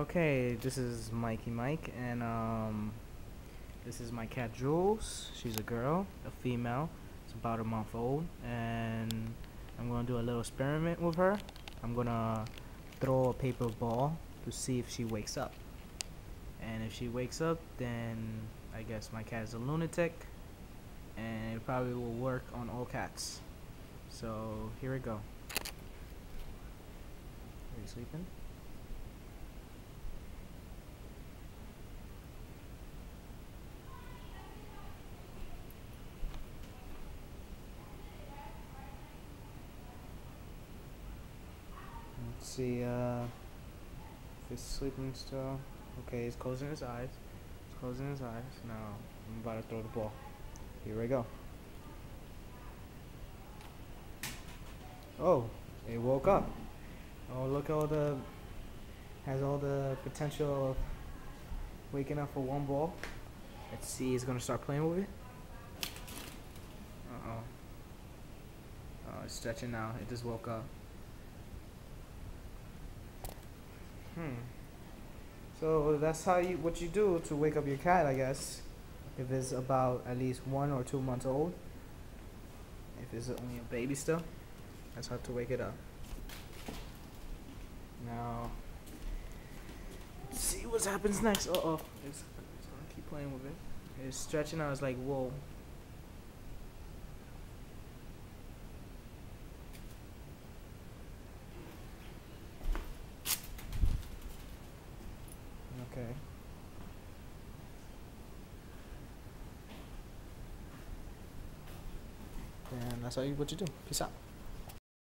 Okay, this is Mikey Mike, and this is my cat Jules. She's a girl, a female. It's about a month old, and I'm gonna do a little experiment with her. I'm gonna throw a paper ball to see if she wakes up. And if she wakes up, then I guess my cat is a lunatic, and it probably will work on all cats. So here we go. Are you sleeping? Let's see if he's sleeping still. Okay, he's closing his eyes. He's closing his eyes. Now I'm about to throw the ball. Here we go. Oh, it woke up. Oh, look, has all the potential of waking up for one ball. Let's see, he's gonna start playing with it. Uh-oh. Oh, it's stretching now. It just woke up. So that's what you do to wake up your cat, I guess. If it's about at least 1 or 2 months old. If it's only a baby still, that's how to wake it up. Now, let's see what happens next. Uh-oh, it's gonna keep playing with it. It's stretching out. It's like, whoa. Okay. And that's what you do. Peace out.